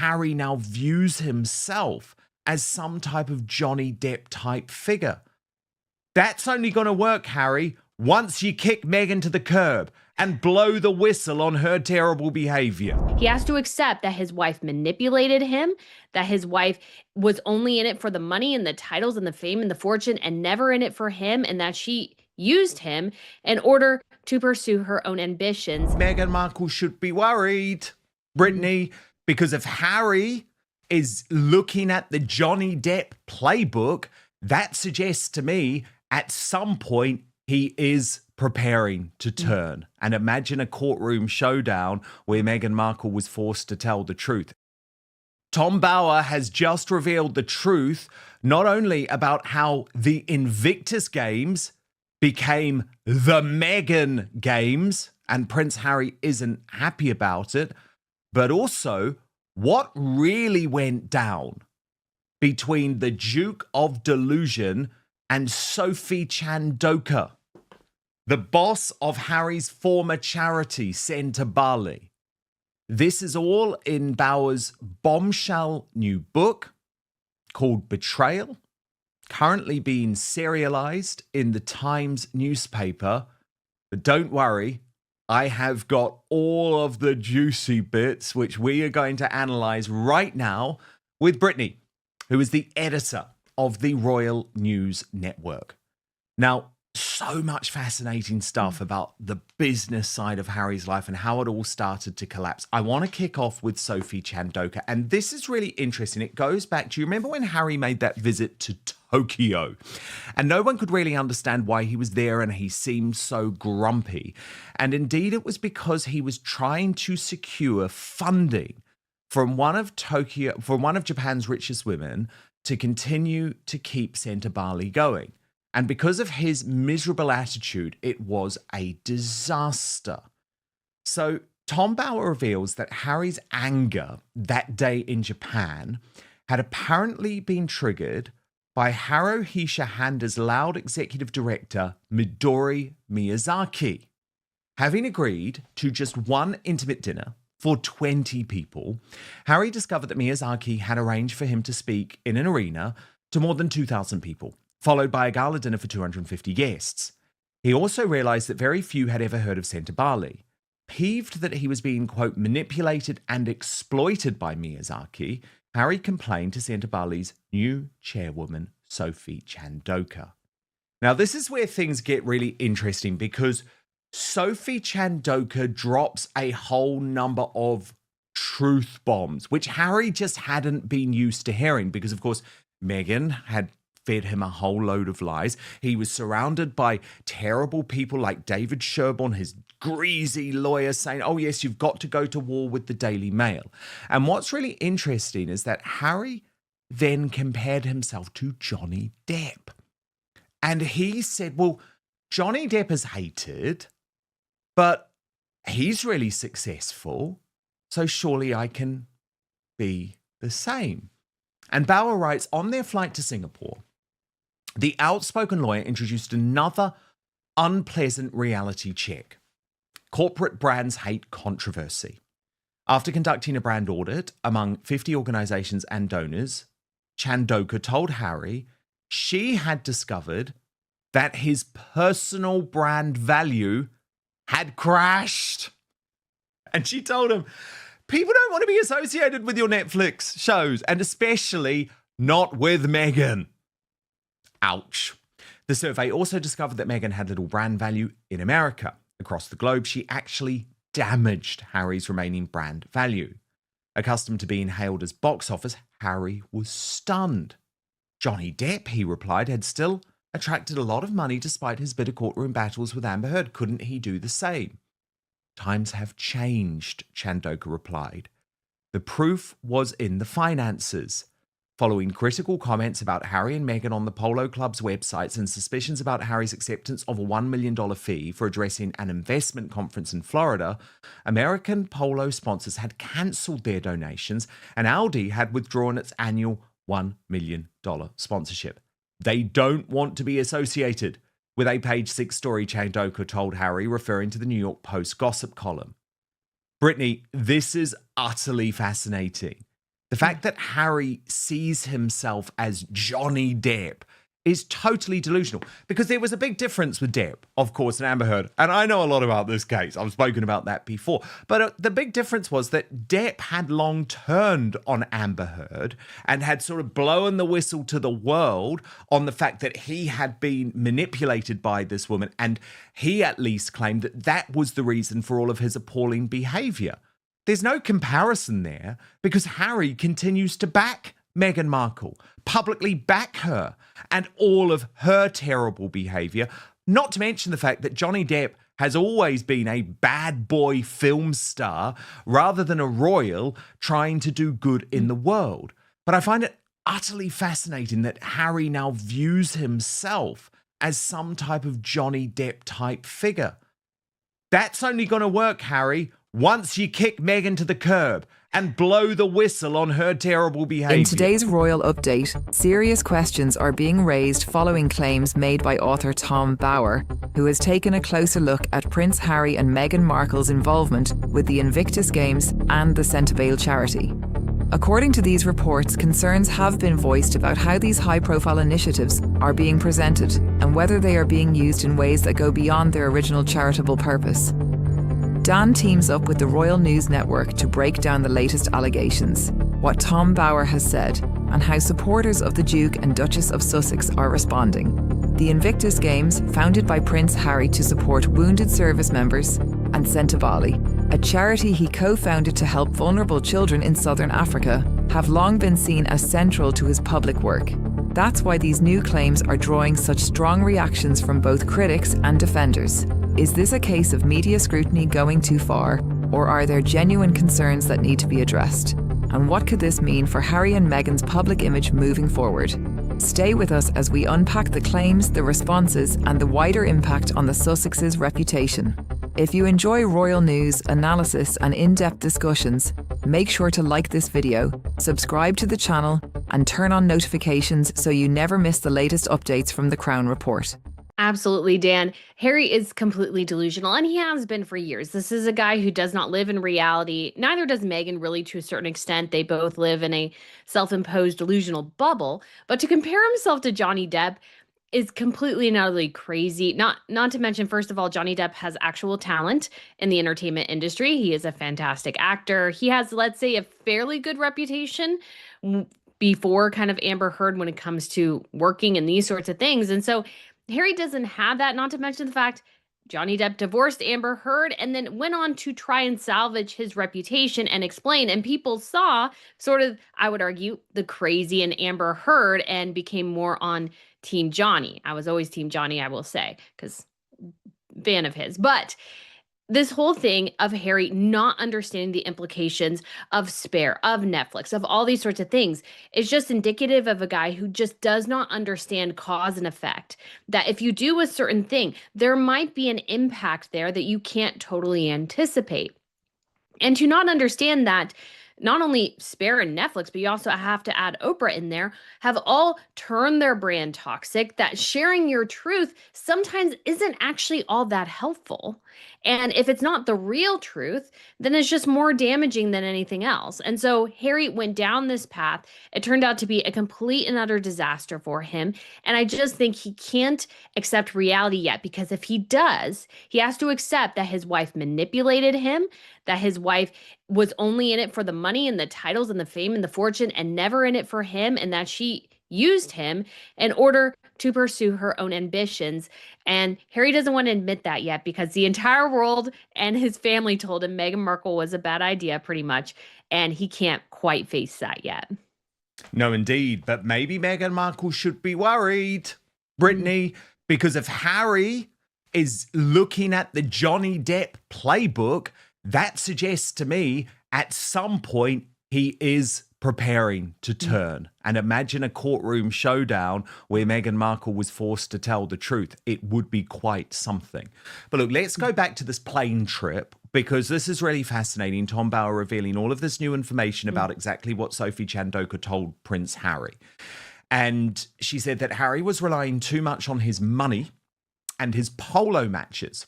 Harry now views himself as some type of Johnny Depp type figure. That's only going to work, Harry, once you kick Meghan to the curb and blow the whistle on her terrible behavior. He has to accept that his wife manipulated him, that his wife was only in it for the money and the titles and the fame and the fortune and never in it for him, and that she used him in order to pursue her own ambitions. Meghan Markle should be worried, Brittany, because if Harry is looking at the Johnny Depp playbook, that suggests to me at some point he is preparing to turn. And imagine a courtroom showdown where Meghan Markle was forced to tell the truth. Tom Bower has just revealed the truth, not only about how the Invictus Games became the Meghan Games, and Prince Harry isn't happy about it, but also what really went down between the Duke of Delusion and Sophie Chandoka, the boss of Harry's former charity, Sentebale. This is all in Bower's Bombshell new book called Betrayal, currently being serialized in the Times newspaper. But don't worry, I have got all of the juicy bits, which we are going to analyze right now with Brittany, who is the editor of the Royal News Network. Now, so much fascinating stuff about the business side of Harry's life and how it all started to collapse. I want to kick off with Sophie Chandoka, and this is really interesting. It goes back to, you remember when Harry made that visit to Tokyo? And no one could really understand why he was there and he seemed so grumpy. And indeed, it was because he was trying to secure funding from one of Japan's richest women to continue to keep Sentebale going. And because of his miserable attitude, it was a disaster. So Tom Bower reveals that Harry's anger that day in Japan had apparently been triggered by Haruhisa Honda's loud executive director, Midori Miyazaki. Having agreed to just one intimate dinner for 20 people, Harry discovered that Miyazaki had arranged for him to speak in an arena to more than 2,000 people, followed by a gala dinner for 250 guests. He also realized that very few had ever heard of Sentebale. Peeved that he was being, quote, manipulated and exploited by Miyazaki, Harry complained to Sentebale's new chairwoman, Sophie Chandoka. Now, this is where things get really interesting because Sophie Chandoka drops a whole number of truth bombs, which Harry just hadn't been used to hearing because, of course, Meghan had fed him a whole load of lies. He was surrounded by terrible people like David Sherborne, his greasy lawyer, saying, oh yes, you've got to go to war with the Daily Mail. And what's really interesting is that Harry then compared himself to Johnny Depp. And he said, well, Johnny Depp is hated, but he's really successful, so surely I can be the same. And Bower writes, on their flight to Singapore, the outspoken lawyer introduced another unpleasant reality check: corporate brands hate controversy. After conducting a brand audit among 50 organizations and donors, Chandoka told Harry she had discovered that his personal brand value had crashed. And she told him, people don't want to be associated with your Netflix shows, and especially not with Meghan. Ouch. The survey also discovered that Meghan had little brand value in America. Across the globe, she actually damaged Harry's remaining brand value. Accustomed to being hailed as box office, Harry was stunned. Johnny Depp, he replied, had still attracted a lot of money despite his bitter courtroom battles with Amber Heard. Couldn't he do the same? Times have changed, Chandoka replied. The proof was in the finances. Following critical comments about Harry and Meghan on the Polo Club's websites and suspicions about Harry's acceptance of a $1 million fee for addressing an investment conference in Florida, American polo sponsors had cancelled their donations and Audi had withdrawn its annual $1 million sponsorship. They don't want to be associated with a page 6 story, Chandoka told Harry, referring to the New York Post gossip column. Brittany, this is utterly fascinating The fact that Harry sees himself as Johnny Depp is totally delusional, because there was a big difference with Depp, of course, and Amber Heard. And I know a lot about this case. I've spoken about that before. But the big difference was that Depp had long turned on Amber Heard and had sort of blown the whistle to the world on the fact that he had been manipulated by this woman. And he at least claimed that that was the reason for all of his appalling behavior. There's no comparison there, because Harry continues to back Meghan Markle, publicly back her and all of her terrible behavior, not to mention the fact that Johnny Depp has always been a bad boy film star rather than a royal trying to do good in the world. But I find it utterly fascinating that Harry now views himself as some type of Johnny Depp type figure. That's only going to work, Harry, once you kick Meghan to the curb and blow the whistle on her terrible behaviour. In today's royal update, serious questions are being raised following claims made by author Tom Bower, who has taken a closer look at Prince Harry and Meghan Markle's involvement with the Invictus Games and the Sentebale charity. According to these reports, concerns have been voiced about how these high-profile initiatives are being presented and whether they are being used in ways that go beyond their original charitable purpose. Dan teams up with the Royal News Network to break down the latest allegations, what Tom Bower has said, and how supporters of the Duke and Duchess of Sussex are responding. The Invictus Games, founded by Prince Harry to support wounded service members, and Sentebale, a charity he co-founded to help vulnerable children in southern Africa, have long been seen as central to his public work. That's why these new claims are drawing such strong reactions from both critics and defenders. Is this a case of media scrutiny going too far, or are there genuine concerns that need to be addressed? And what could this mean for Harry and Meghan's public image moving forward? Stay with us as we unpack the claims, the responses, and the wider impact on the Sussexes' reputation. If you enjoy royal news, analysis, and in-depth discussions, make sure to like this video, subscribe to the channel, and turn on notifications so you never miss the latest updates from the Crown Report. Absolutely, Dan. Harry is completely delusional, and he has been for years. This is a guy who does not live in reality. Neither does Meghan, really, to a certain extent. They both live in a self-imposed delusional bubble. But to compare himself to Johnny Depp is completely and utterly crazy. Not to mention, first of all, Johnny Depp has actual talent in the entertainment industry. He is a fantastic actor. He has, let's say, a fairly good reputation before kind of Amber Heard when it comes to working and these sorts of things. And so Harry doesn't have that, not to mention the fact Johnny Depp divorced Amber Heard and then went on to try and salvage his reputation and explain. And people saw sort of, I would argue, the crazy in Amber Heard and became more on Team Johnny. I was always Team Johnny, I will say, because fan of his. But this whole thing of Harry not understanding the implications of Spare, of Netflix, of all these sorts of things is just indicative of a guy who just does not understand cause and effect. That if you do a certain thing, there might be an impact there that you can't totally anticipate. And to not understand that, not only Spare and Netflix, but you also have to add Oprah in there, have all turned their brand toxic, that sharing your truth sometimes isn't actually all that helpful. And if it's not the real truth, then it's just more damaging than anything else. And so Harry went down this path. It turned out to be a complete and utter disaster for him. And I just think he can't accept reality yet, because if he does, he has to accept that his wife manipulated him, that his wife was only in it for the money and the titles and the fame and the fortune and never in it for him, and that she used him in order to pursue her own ambitions. And Harry doesn't want to admit that yet, because the entire world and his family told him Meghan Markle was a bad idea, pretty much, and he can't quite face that yet. No, indeed. But maybe Meghan Markle should be worried, Brittany, because if Harry is looking at the Johnny Depp playbook, that suggests to me at some point he is preparing to turn. And imagine a courtroom showdown where Meghan Markle was forced to tell the truth. It would be quite something. But look, let's go back to this plane trip, because this is really fascinating. Tom Bower revealing all of this new information about exactly what Sophie Chandoka told Prince Harry. And she said that Harry was relying too much on his money and his polo matches.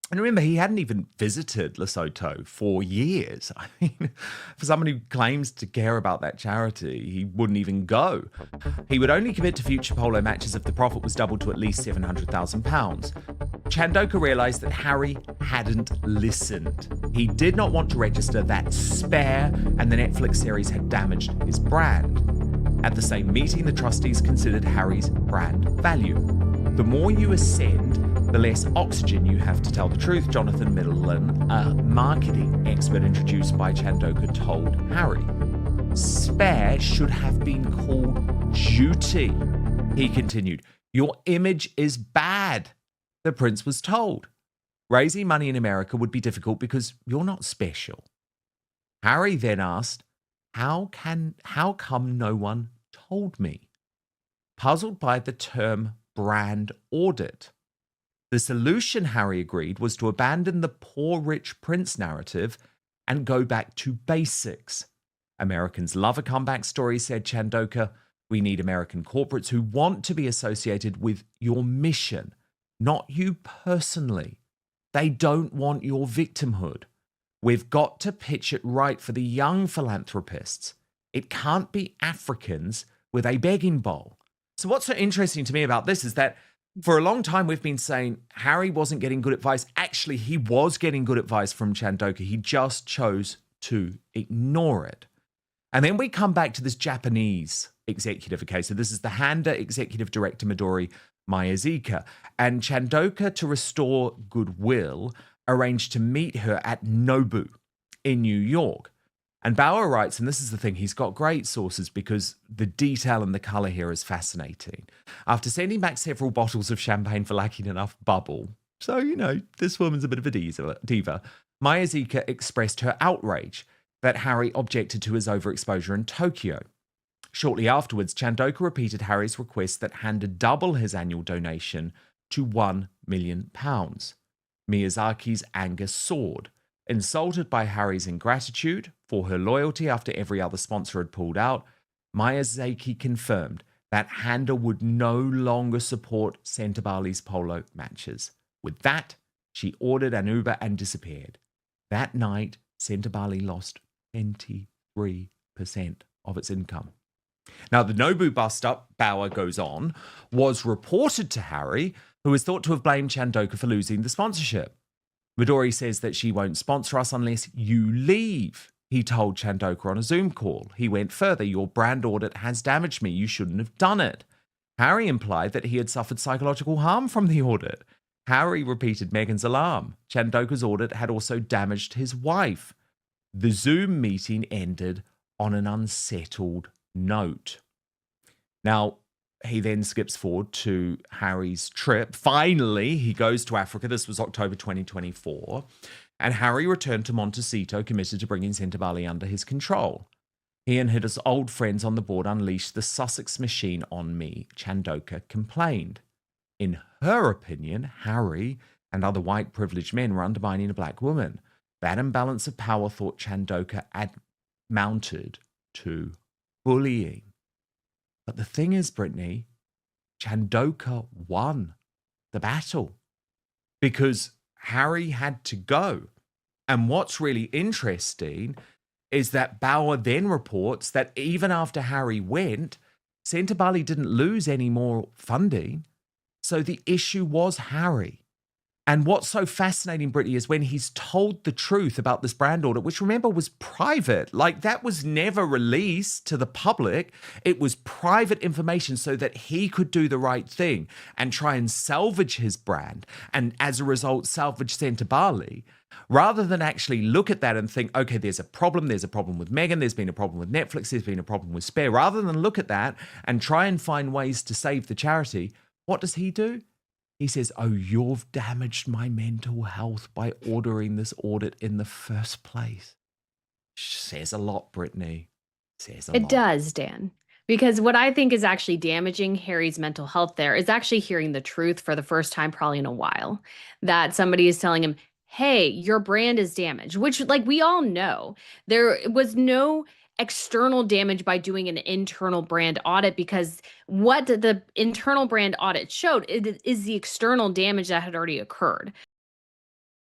And remember, he hadn't even visited Lesotho for years. I mean, for someone who claims to care about that charity, he wouldn't even go. He would only commit to future polo matches if the profit was doubled to at least £700,000. Chandoka realised that Harry hadn't listened. He did not want to register that Spare and the Netflix series had damaged his brand. At the same meeting, the trustees considered Harry's brand value. The more you ascend, the less oxygen you have to tell the truth, Jonathan Middleton, a marketing expert introduced by Chandoka, told Harry. Spare should have been called Duty. He continued, your image is bad, the prince was told. Raising money in America would be difficult because you're not special. Harry then asked, how come no one told me? Puzzled by the term brand audit. The solution, Harry agreed, was to abandon the poor rich prince narrative and go back to basics. Americans love a comeback story, said Chandoka. We need American corporates who want to be associated with your mission, not you personally. They don't want your victimhood. We've got to pitch it right for the young philanthropists. It can't be Africans with a begging bowl. So what's so interesting to me about this is that for a long time, we've been saying Harry wasn't getting good advice. Actually, he was getting good advice from Chandoka. He just chose to ignore it. And then we come back to this Japanese executive. Okay, so this is the Handa executive director, Midori Miyazaki. And Chandoka, to restore goodwill, arranged to meet her at Nobu in New York. And Bauer writes, and this is the thing, he's got great sources because the detail and the colour here is fascinating. After sending back several bottles of champagne for lacking enough bubble, so, this woman's a bit of a diva, Miyazaki expressed her outrage that Harry objected to his overexposure in Tokyo. Shortly afterwards, Chandoka repeated Harry's request that Handa double his annual donation to £1 million. Miyazaki's anger soared. Insulted by Harry's ingratitude for her loyalty after every other sponsor had pulled out, Miyazaki confirmed that Handa would no longer support Sentebale's polo matches. With that, she ordered an Uber and disappeared. That night, Sentebale lost 23% of its income. Now, the Nobu bust-up, Bauer goes on, was reported to Harry, who is thought to have blamed Chandoka for losing the sponsorship. Midori says that she won't sponsor us unless you leave, he told Chandoka on a Zoom call. He went further, your brand audit has damaged me, you shouldn't have done it. Harry implied that he had suffered psychological harm from the audit. Harry repeated Meghan's alarm. Chandoka's audit had also damaged his wife. The Zoom meeting ended on an unsettled note. Now, he then skips forward to Harry's trip. Finally, he goes to Africa. This was October 2024. And Harry returned to Montecito, committed to bringing Sentebale under his control. He and his old friends on the board unleashed the Sussex machine on me, Chandoka complained. In her opinion, Harry and other white privileged men were undermining a black woman. That imbalance of power, thought Chandoka, amounted to bullying. But the thing is, Brittany, Chandoka won the battle because Harry had to go. And what's really interesting is that Bauer then reports that even after Harry went, Sentebale didn't lose any more funding. So the issue was Harry. And what's so fascinating, Brittany, is when he's told the truth about this brand audit, which remember was private, like that was never released to the public. It was private information so that he could do the right thing and try and salvage his brand. And as a result, salvage Sentebale, rather than actually look at that and think, okay, there's a problem with Meghan, there's been a problem with Netflix, there's been a problem with Spare. Rather than look at that and try and find ways to save the charity, what does he do? He says, oh, you've damaged my mental health by ordering this audit in the first place. Says a lot, Brittany. Says a lot. It does, Dan. Because what I think is actually damaging Harry's mental health there is actually hearing the truth for the first time probably in a while. That somebody is telling him, hey, your brand is damaged, which like we all know. There was no external damage by doing an internal brand audit because what the internal brand audit showed is the external damage that had already occurred.